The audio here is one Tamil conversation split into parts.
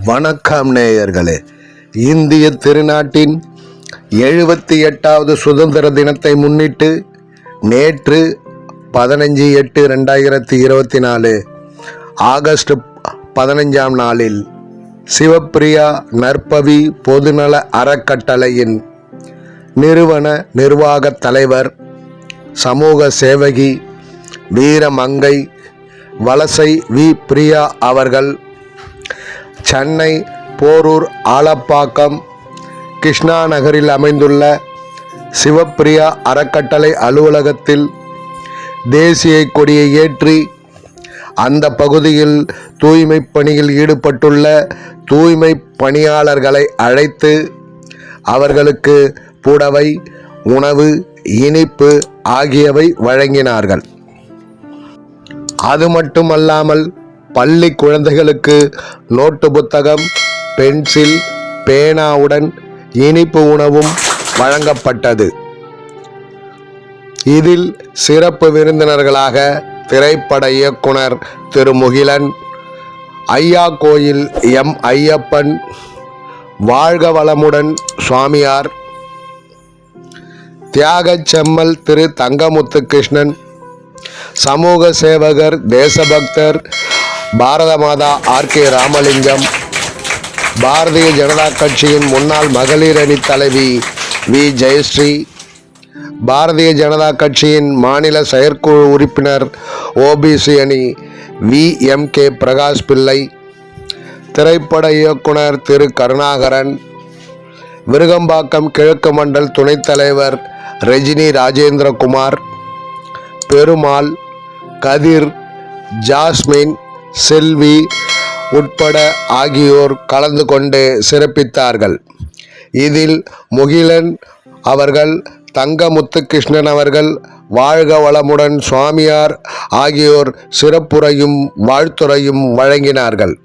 வணக்கம் நேயர்களே. இந்திய திருநாட்டின் 78வது சுதந்திர தினத்தை முன்னிட்டு நேற்று 15/8/2024 ஆகஸ்ட் 15ஆம் நாளில் சிவப்பிரியா நற்பவி பொதுநல அறக்கட்டளையின் நிறுவன நிர்வாக தலைவர் சமூக சேவகி வீரமங்கை வலசை வி பிரியா அவர்கள் சென்னை போரூர் ஆலப்பாக்கம் கிருஷ்ணா நகரில் அமைந்துள்ள சிவப்பிரியா அறக்கட்டளை அலுவலகத்தில் தேசிய கொடியை ஏற்றி அந்த பகுதியில் தூய்மை பணியில் ஈடுபட்டுள்ள தூய்மை பணியாளர்களை அழைத்து அவர்களுக்கு புடவை, உணவு, இனிப்பு ஆகியவை வழங்கினார்கள். அது மட்டுமல்லாமல் பள்ளி குழந்தைகளுக்கு நோட்டு புத்தகம், பென்சில், பேனாவுடன் இனிப்பு உணவும் வழங்கப்பட்டது. இதில் சிறப்பு விருந்தினர்களாக திரைப்பட இயக்குனர் திரு முகிலன், ஐயா கோயில் எம் ஐயப்பன், வாழ்க வளமுடன் சுவாமியார், தியாகச் செம்மல் திரு தங்கமுத்து கிருஷ்ணன், சமூக சேவகர் தேசபக்தர் பாரத மாதா ஆர்.கே. ராமலிங்கம், பாரதிய ஜனதா கட்சியின் முன்னாள் மகளிர் அணி தலைவி வி. ஜெயஸ்ரீ, பாரதிய ஜனதா கட்சியின் மாநில செயற்குழு உறுப்பினர் ஓபிசி அணி வி.எம்.கே. பிரகாஷ் பிள்ளை, திரைப்பட இயக்குனர் திரு கருணாகரன், விருகம்பாக்கம் கிழக்கு மண்டல் துணைத் தலைவர் ரஜினி ராஜேந்திரகுமார், பெருமாள், கதிர், ஜாஸ்மின், செல்வி உட்பட ஆகியோர் கலந்து கொண்டு சிறப்பித்தார்கள். இதில் முகிலன் அவர்கள், தங்கமுத்து கிருஷ்ணன் அவர்கள், வாழ்க வளமுடன் சுவாமியார் ஆகியோர் சிறப்புரையும் வாழ்த்துரையும் வழங்கினார்கள்.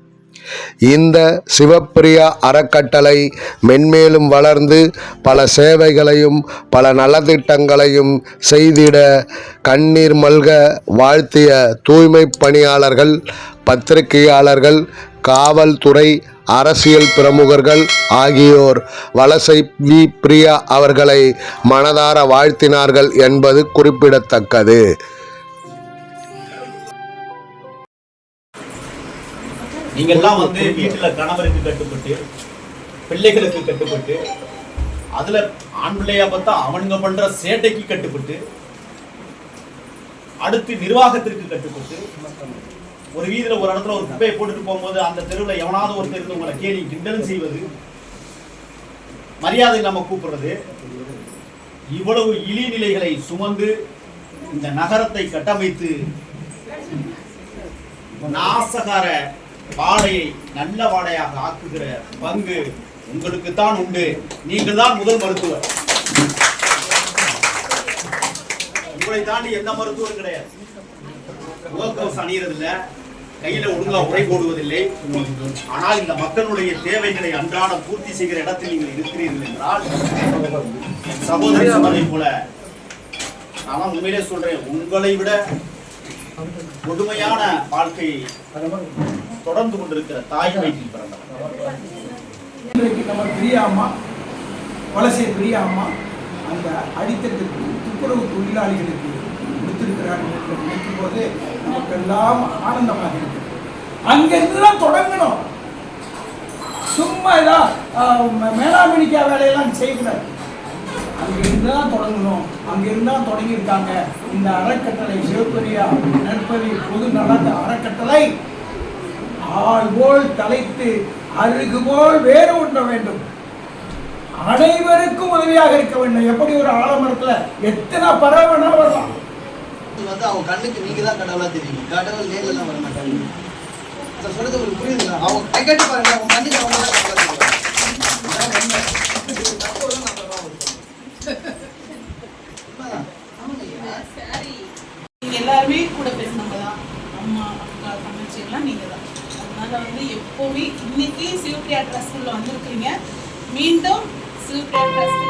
இந்த சிவப்பிரியா அறக்கட்டளை மென்மேலும் வளர்ந்து பல சேவைகளையும் பல நலத்திட்டங்களையும் செய்திட கண்ணீர் மல்க வாழ்த்திய தூய்மை பணியாளர்கள், பத்திரிகையாளர்கள், காவல்துறை, அரசியல் பிரமுகர்கள் ஆகியோர் வலசை வி பிரியா அவர்களை மனதார வாழ்த்தினார்கள் என்பது குறிப்பிடத்தக்கது. நீங்கள்லாம் வீட்டில் கணவருக்கு கட்டுப்பட்டு, பிள்ளைகளுக்கு கட்டுப்பட்டு, அதுல ஆண் பிள்ளையா பார்த்தா அவனுங்க பண்ற சேட்டைக்கு கட்டுப்பட்டு, அடுத்து நிர்வாகத்திற்கு கட்டுப்பட்டு, ஒரு வீதியில் ஒரு இடத்துல ஒரு குப்பையை போட்டுட்டு போகும்போது அந்த தெருவில் எவனாவது ஒருத்தர் இருந்து உங்களை கேலி கிண்டலும் செய்வது, மரியாதை இல்லாம கூப்பிடுறது, இவ்வளவு இழிநிலைகளை சுமந்து இந்த நகரத்தை கட்டமைத்து நாசகார வாடையை நல்ல வாடையாக ஆக்குகிற பங்கு உங்களுக்கு தான் உண்டு. நீங்கள் தான் முதல் மருத்துவர். உங்களை தாண்டி எந்த மருத்துவரும் கிடையாது. முகக்கவசம் அணியறதில்ல, கையில ஒழுங்கா உரை போடுவதில்லை. ஆனால் இந்த மக்களுடைய தேவைகளை அன்றாடம் பூர்த்தி செய்கிற இடத்தில் நீங்கள் இருக்கிறீர்கள் என்றால் சகோதரி சொன்னதை போல நான் உண்மையிலே சொல்றேன், உங்களை விட கொடுமையான வாழ்க்கையை தொடர்ந்து கொண்டிருக்கிற தாய் வயிற்றில் பிறந்தவர் நம்ம பிரியாமா, வலசை பிரியாமா அந்த அடித்தட்டுக்கு துப்புரவு தொழிலாளிகளுக்கு கொடுத்திருக்கிறார்கள் என்று நினைக்கும் போது நமக்கெல்லாம் ஆனந்தமாக இருக்கு. அங்கிருந்துதான் தொடங்கணும். சும்மா மேலாண்மைக்கா வேலையெல்லாம் செய்யக்கூடாது. அங்கிருந்துதான் தொடங்கணும். அங்கிருந்தான் தொடங்கியிருக்காங்க இந்த அறக்கட்டளை. சிவப்பிரியா நற்பவி பொது நல அறக்கட்டளை ஆள் போல் தலைத்து அருகு போல் வேறு ஒன்ற வேண்டும். அனைவருக்கும் உதவியாக இருக்க வேண்டும். எப்படி ஒரு ஆலமரத்துல எத்தனை பறவை வேணாலும் வரலாம். அவங்க கண்ணுக்கு நீங்க தான் கடவுளா தெரியும். கடவுள் நேர்ல எல்லாம் வர மாட்டாங்க. சொல்றது உங்களுக்கு புரியுதுங்களா? அவங்க கை கட்டி பாருங்க, அவங்க கண்ணுக்கு அவங்க தான் கடவுளா தெரியும். எல்லாருமே கூட பேசினவங்க தான். அம்மா, அக்கா, தங்கச்சி எல்லாம் நீங்க தான். அதனால எப்பவுமே இன்னைக்கு சிவப்பிரியா ட்ரஸ்ட்ல வந்திருக்கீங்க. மீண்டும் சிவப்பிரியா ட்ரஸ்ட்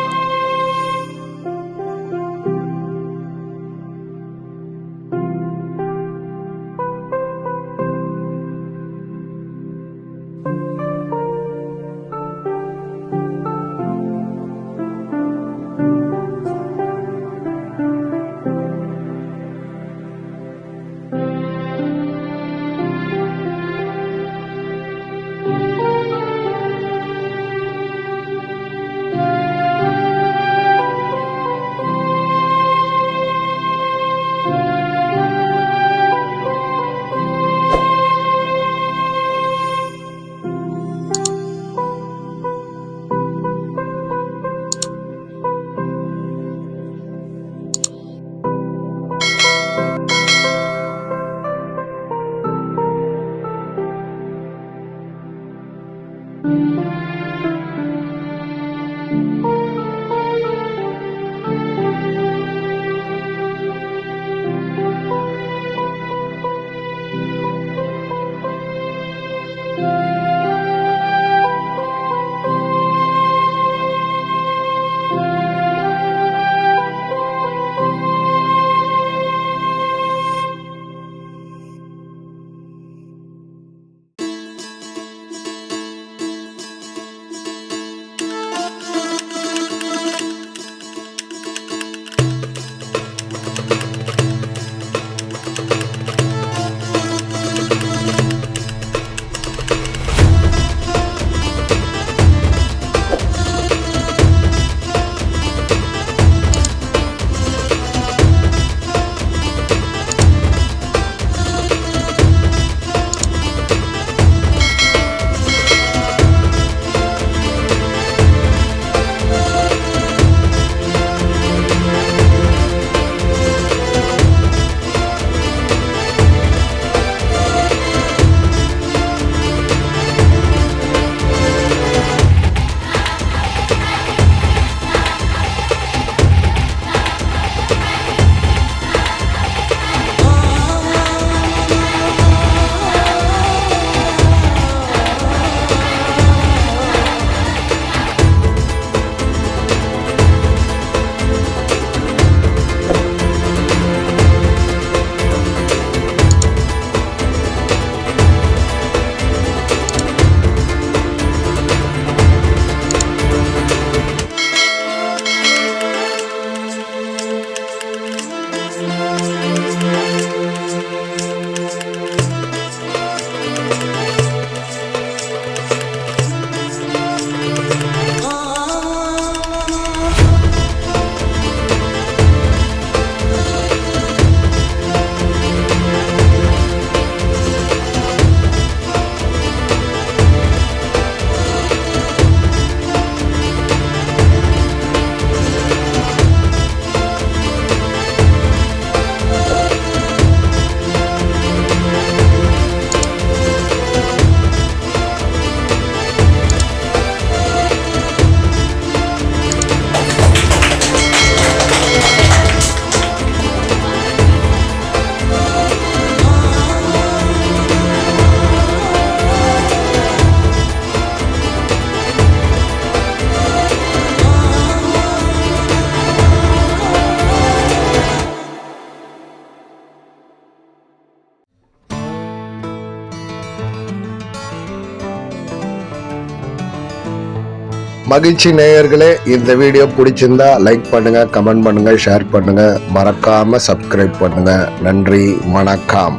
மகிழ்ச்சி நேயர்களே, இந்த வீடியோ பிடிச்சிருந்தா லைக் பண்ணுங்க, கமெண்ட் பண்ணுங்க, ஷேர் பண்ணுங்க, மறக்காம சப்ஸ்கிரைப் பண்ணுங்க. நன்றி, வணக்கம்.